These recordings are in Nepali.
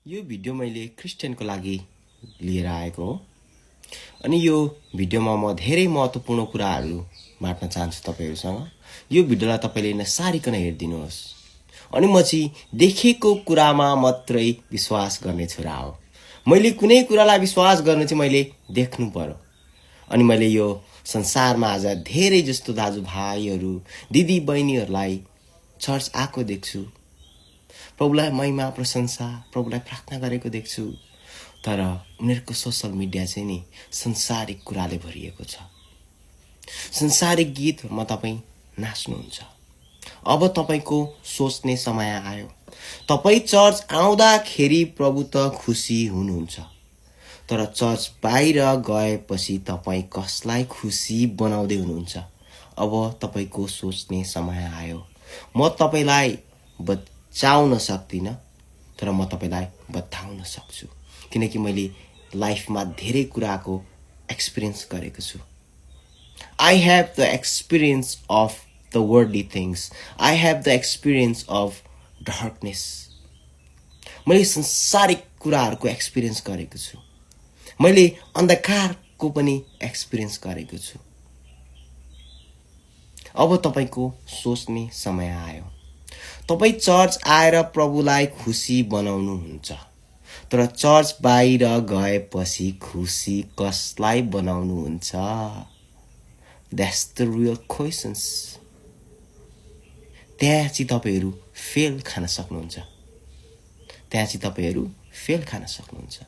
यो भिडियो मैले क्रिस्चियनको लागि लिएर आएको हो अनि यो भिडियोमा म धेरै महत्त्वपूर्ण कुराहरू बाँड्न चाहन्छु तपाईहरुसँग। यो भिडियोलाई तपाईले नसारिकन हेर्दिनुहोस् अनि म चाहिँ देखेको कुरामा मात्रै विश्वास गर्ने छोरा हो। मैले कुनै कुरालाई विश्वास गर्नु चाहिँ मैले देख्नु पर्यो अनि मैले यो संसारमा आज धेरै जस्तो दाजुभाइहरू दिदी बहिनीहरूलाई चर्च आएको देख्छु, प्रभुलाई महिमा प्रशंसा प्रभुलाई प्रार्थना गरेको देख्छु, तर उनीहरूको सोशल मिडिया चाहिँ नि संसारिक कुराले भरिएको छ। संसारिक गीतमा तपाईं नाच्नुहुन्छ। अब तपाईको सोच्ने समय आयो। तपाई चर्च आउँदाखेरि प्रभु त खुसी हुनुहुन्छ, तर चर्च बाहिर गएपछि तपाई कसलाई खुसी बनाउँदै हुनुहुन्छ? अब तपाईको सोच्ने समय आयो। म तपाईलाई बचाउन सक्दिन, तर म तपाईलाई बताउन सक्छु, किनकि मैले लाइफमा धेरै कुराको एक्सपिरियन्स गरेको छु। I have the experience of the worldly things. I have the experience of darkness. मैले संसारिक कुराहरूको एक्सपिरियन्स गरेको छु। मैले अन्धकारको पनि एक्सपिरियन्स गरेको छु। अब तपाईको सोच्ने समय आयो। तपाई चर्च आएर प्रभुलाई खुसी बनाउनुहुन्छ, तर चर्च बाहिर गएपछि खुसी कसलाई बनाउनुहुन्छ? That's the real questions. त्यहाँ चाहिँ तपाईहरु फेल खान सक्नुहुन्छ। त्यहाँ चाहिँ तपाईहरु फेल खान सक्नुहुन्छ।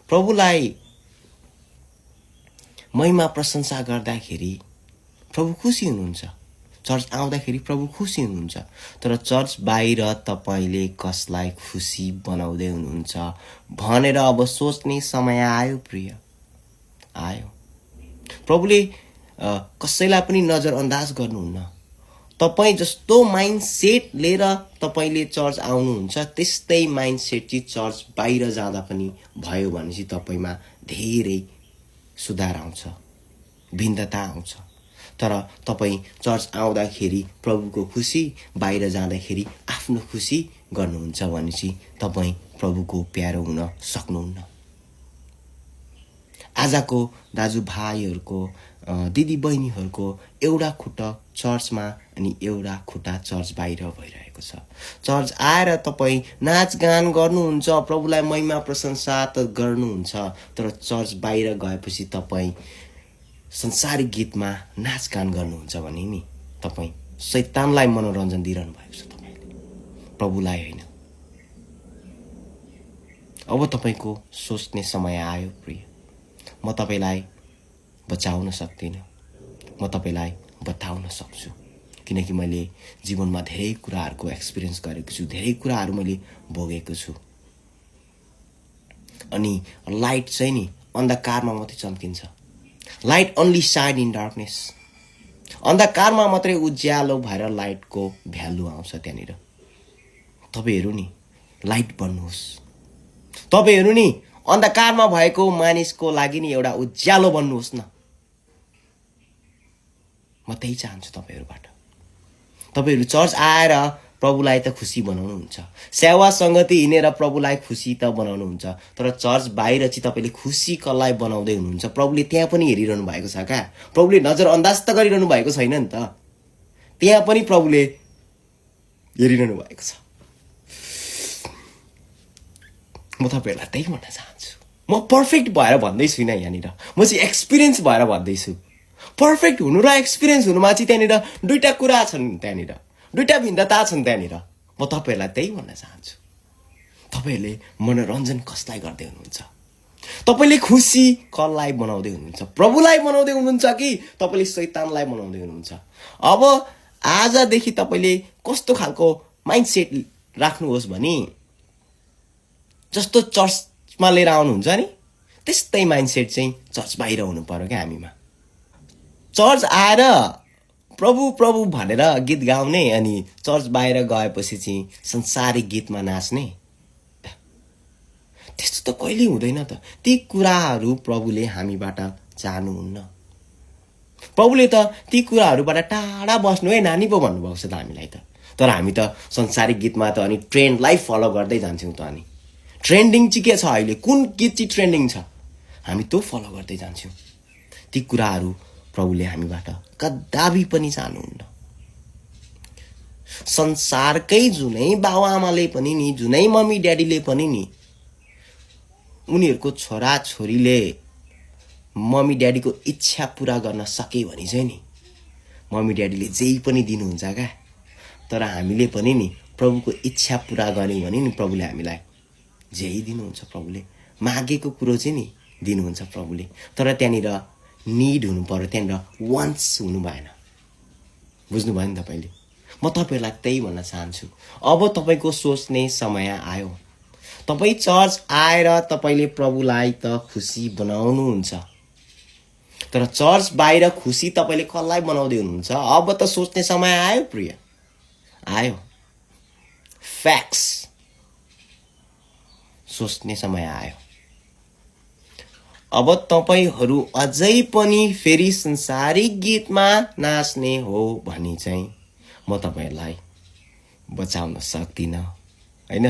प्रभुलाई महिमा प्रशंसा गर्दाखेरि प्रभु खुसी हुनुहुन्छ। चर्च आउँदाखेरि प्रभु खुसी हुनुहुन्छ, तर चर्च बाहिर तपाईले कसलाई खुसी बनाउँदै हुनुहुन्छ भनेर अब सोच्ने समय आयो प्रिय, आयो। प्रभुले कसैलाई पनि नजरअन्दाज गर्नुहुन्न। तपाई जस्तो माइन्डसेट लिएर तपाईले चर्च आउनुहुन्छ, त्यस्तै माइन्डसेट चाहिँ चर्च बाहिर जाँदा पनि भयो भने चाहिँ तपाईमा धेरै सुधार आउँछ, भिन्नता आउँछ। तर तपाई चर्च आउँदाखेरि प्रभुको खुसी, बाहिर जाँदाखेरि आफ्नो खुसी गर्नुहुन्छ भने चाहिँ तपाई प्रभुको प्यारो हुन सक्नुहुन्न। आजको दाजुभाइहरूको दिदी बहिनीहरूको एउटा खुट्टा चर्चमा अनि एउटा खुट्टा चर्च बाहिर भइरहेको छ। चर्च आएर तपाई नाचगान गर्नुहुन्छ, प्रभुलाई महिमा प्रशंसा त गर्नुहुन्छ, तर चर्च बाहिर गएपछि तपाई संसारिक गीतमा नाचगान गर्नुहुन्छ भने नि तपाई शैतानलाई मनोरञ्जन दिइरहनु भएको छ तपाईले, प्रभुलाई हैन। अब तपाईको सोच्ने समय आयो प्रिय। म तपाईलाई बचाउन सक्दिन, म तपाईलाई बताउन सक्छु, किनकि मैले जीवनमा धेरै कुराहरूको एक्सपिरियन्स गरेको छु, धेरै कुराहरू मैले भोगेको छु। अनि लाइट चाहिँ नि अन्धकारमा मात्रै चम्किन्छ। Light only shine in darkness. अन्धकारमा मात्रै उज्यालो भएर लाइटको भ्यालु आउँछ। त्यहाँनिर तपाईहरु नि लाइट बन्नुहोस्। तपाईहरु नि अन्धकारमा भएको मानिसको लागि नि एउटा उज्यालो बन्नुहोस् न। म त्यही चाहन्छु तपाईहरुबाट। तपाईहरु चर्च आएर प्रभुलाई त खुसी बनाउनुहुन्छ, सेवा संगति हिनेर प्रभुलाई खुसी त बनाउनुहुन्छ, तर चर्च बाहिर चाहिँ तपाईले खुसी कसलाई बनाउँदै हुनुहुन्छ? प्रभुले त्यहाँ पनि हेरिरहनु भएको छ का? प्रभुले नजरअन्दाज त गरिरहनु भएको छैन नि त। त्यहाँ पनि प्रभुले हेरिरहनु भएको छ। म तपाईहरुलाई त्यही भन्न चाहन्छु। म पर्फेक्ट भएर भन्दै छुइन यहाँनिर, म चाहिँ एक्सपिरियन्स भएर भन्दैछु। पर्फेक्ट हुनु र एक्सपिरियन्स हुनुमा चाहिँ त्यहाँनिर दुईटा कुरा छन्, त्यहाँनिर दुईटा भिन्नता छन्। त्यहाँनिर म तपाईहरुलाई त्यही भन्न चाहन्छु। तपाईहरुले मनोरञ्जन कसलाई गर्दै हुनुहुन्छ? तपाईले खुसी कसलाई बनाउँदै हुनुहुन्छ? प्रभुलाई बनाउँदै हुनुहुन्छ कि तपाईले शैतानलाई बनाउँदै हुनुहुन्छ? अब आजदेखि तपाईले कस्तो खालको माइन्डसेट राख्नुहोस् भने जस्तो चर्चमा लिएर आउनुहुन्छ नि त्यस्तै माइन्डसेट चाहिँ चर्च बाहिर हुनु पर्यो क्या हामीमा। चर्च आएर प्रभु प्रभु भनेर गीत गाउने अनि चर्च बाहिर गएपछि चाहिँ संसारिक गीतमा नाच्ने, त्यस्तो त कहिले हुँदैन त। ती कुराहरू प्रभुले हामीबाट चाहनुहुन्न। प्रभुले त ती कुराहरूबाट टाढा बस्नु है नानी पो भन्नुभएको छ त हामीलाई त। तर हामी त संसारिक गीतमा त अनि ट्रेन्डलाई फलो गर्दै जान्छौँ त। अनि ट्रेन्डिङ चाहिँ के छ अहिले, कुन गीत चाहिँ ट्रेन्डिङ छ, हामी त्यो फलो गर्दै जान्छौँ। ती कुराहरू प्रभुले हामीबाट कदापि पनि चाहनुहुन्न। संसारकै जुनै बाबुआमाले पनि नि, जुनै मम्मी ड्याडीले पनि नि, उनीहरूको छोरा छोरीले मम्मी ड्याडीको इच्छा पुरा गर्न सके भने चाहिँ नि मम्मी ड्याडीले जे पनि दिनुहुन्छ क्या। तर हामीले पनि नि प्रभुको इच्छा पुरा गर्यौँ भने नि प्रभुले हामीलाई जे दिनुहुन्छ। प्रभुले मागेको कुरो चाहिँ नि दिनुहुन्छ प्रभुले। तर त्यहाँनिर निड हुनु पर्यो, त्यहाँनिर वान्ट्स हुनु भएन। बुझ्नुभयो नि तपाईँले? म तपाईँहरूलाई त्यही भन्न चाहन्छु। अब तपाईँको सोच्ने समय आयो। तपाईँ चर्च आएर तपाईँले प्रभुलाई त खुसी बनाउनुहुन्छ, तर चर्च बाहिर खुसी तपाईँले कसलाई बनाउँदै हुनुहुन्छ? अब त सोच्ने समय आयो प्रिय, आयो। फ्याक्ट्स सोच्ने समय आयो। अब तपाईँहरू अझै पनि फेरि संसारिक गीतमा नाच्ने हो भने चाहिँ म तपाईँहरूलाई बचाउन सक्दिनँ, होइन?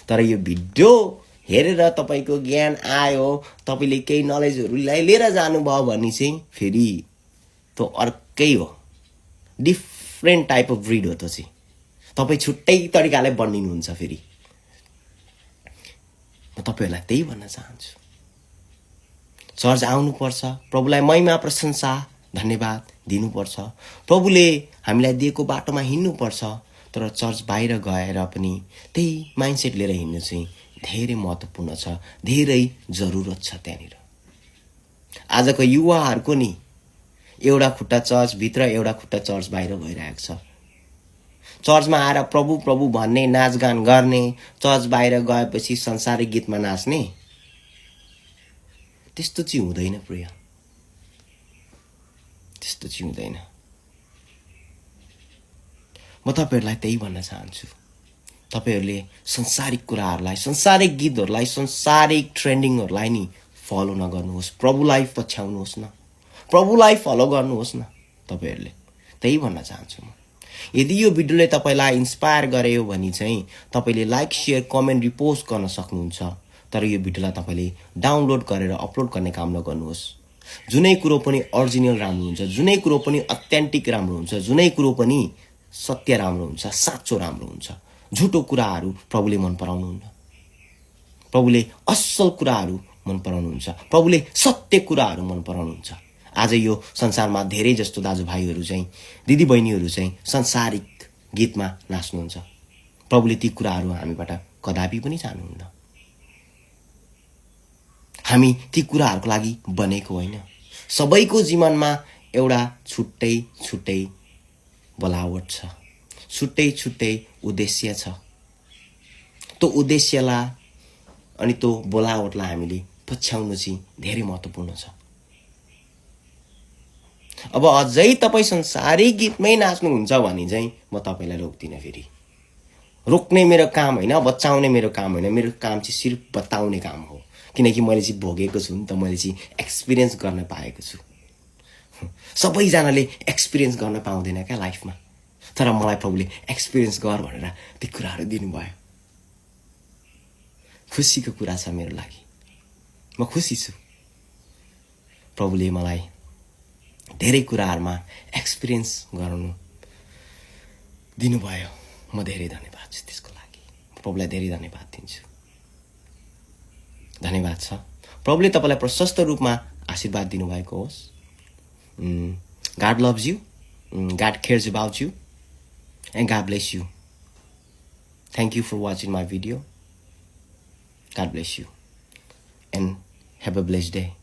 तर यो भिडियो हेरेर तपाईँको ज्ञान आयो, तपाईँले केही नलेजहरूलाई लिएर जानुभयो भने चाहिँ फेरि त्यो अर्कै हो, डिफ्रेन्ट टाइप अफ ब्रिड हो। त्यो चाहिँ तपाईँ छुट्टै तरिकाले बनिनुहुन्छ। फेरि म तपाईँहरूलाई त्यही भन्न चाहन्छु, चर्च आउनुपर्छ, प्रभुलाई महिमा प्रशंसा धन्यवाद दिनुपर्छ, प्रभुले हामीलाई दिएको बाटोमा हिँड्नुपर्छ। तर चर्च बाहिर गएर पनि त्यही माइन्डसेट लिएर हिँड्नु चाहिँ धेरै महत्त्वपूर्ण छ, धेरै जरुरत छ त्यहाँनिर। आजको युवाहरूको नि एउटा खुट्टा चर्चभित्र, एउटा खुट्टा चर्च बाहिर भइरहेको छ। चर्चमा आएर प्रभु प्रभु भन्ने, नाचगान गर्ने, चर्च बाहिर गएपछि संसारिक गीतमा नाच्ने, त्यस्तो चाहिँ हुँदैन प्रिय, त्यस्तो चाहिँ हुँदैन। म तपाईँहरूलाई त्यही भन्न चाहन्छु, तपाईँहरूले संसारिक कुराहरूलाई, संसारिक गीतहरूलाई, संसारिक ट्रेन्डिङहरूलाई नि फलो नगर्नुहोस्, प्रभुलाई पछ्याउनुहोस् न, प्रभुलाई फलो गर्नुहोस् न। तपाईँहरूले त्यही भन्न चाहन्छु म। यदि यो भिडियोले तपाईँलाई इन्स्पायर गर्यो भने चाहिँ तपाईँले लाइक, सेयर, कमेन्ट, रिपोस्ट गर्न सक्नुहुन्छ। तर यो भिडियोलाई तपाईँले डाउनलोड गरेर अपलोड गर्ने काम नगर्नुहोस्। जुनै कुरो पनि ओरिजिनल राम्रो हुन्छ, जुनै कुरो पनि अथेन्टिक राम्रो हुन्छ, जुनै कुरो पनि सत्य राम्रो हुन्छ, साँचो राम्रो हुन्छ। झुटो कुराहरू प्रभुले मन पराउनुहुन्न। प्रभुले असल कुराहरू मन पराउनुहुन्छ, प्रभुले सत्य कुराहरू मन पराउनुहुन्छ। आज यो संसारमा धेरै जस्तो दाजुभाइहरू चाहिँ, दिदीबहिनीहरू चाहिँ संसारिक गीतमा नाच्नुहुन्छ। प्रभुले ती कुराहरू हामीबाट कदापि पनि चाहनुहुन्न। हामी ती कुराहरूको लागि बनेको होइन। सबैको जीवनमा एउटा छुट्टै छुट्टै बोलावट छ, छुट्टै छुट्टै उद्देश्य छ। त्यो उद्देश्यलाई अनि त्यो बोलावटलाई हामीले पछ्याउनु चाहिँ धेरै महत्त्वपूर्ण छ। अब अझै तपाईँ संसारिक गीतमै नाच्नुहुन्छ भने चाहिँ म तपाईँलाई रोक्दिनँ। फेरि रोक्ने मेरो काम होइन, बचाउने मेरो काम होइन, मेरो काम चाहिँ सिर्फ बताउने काम हो। किनकि मैले चाहिँ भोगेको छु नि त, मैले चाहिँ एक्सपिरियन्स गर्न पाएको छु। सबैजनाले एक्सपिरियन्स गर्न पाउँदैन क्या लाइफमा, तर मलाई प्रभुले एक्सपिरियन्स गर भनेर ती कुराहरू दिनुभयो। खुसीको कुरा छ मेरो लागि, म खुसी छु। प्रभुले मलाई धेरै कुराहरूमा एक्सपिरियन्स गराउनु दिनुभयो। म धेरै धन्यवाद छु त्यसको लागि। प्रभुलाई धेरै धन्यवाद दिन्छु। धन्यवाद छ। प्रभुले तपाईँलाई प्रशस्त रूपमा आशीर्वाद दिनुभएको होस्। God loves you. God cares about you. And God bless you. Thank you for watching my video. God bless you. And have a blessed day.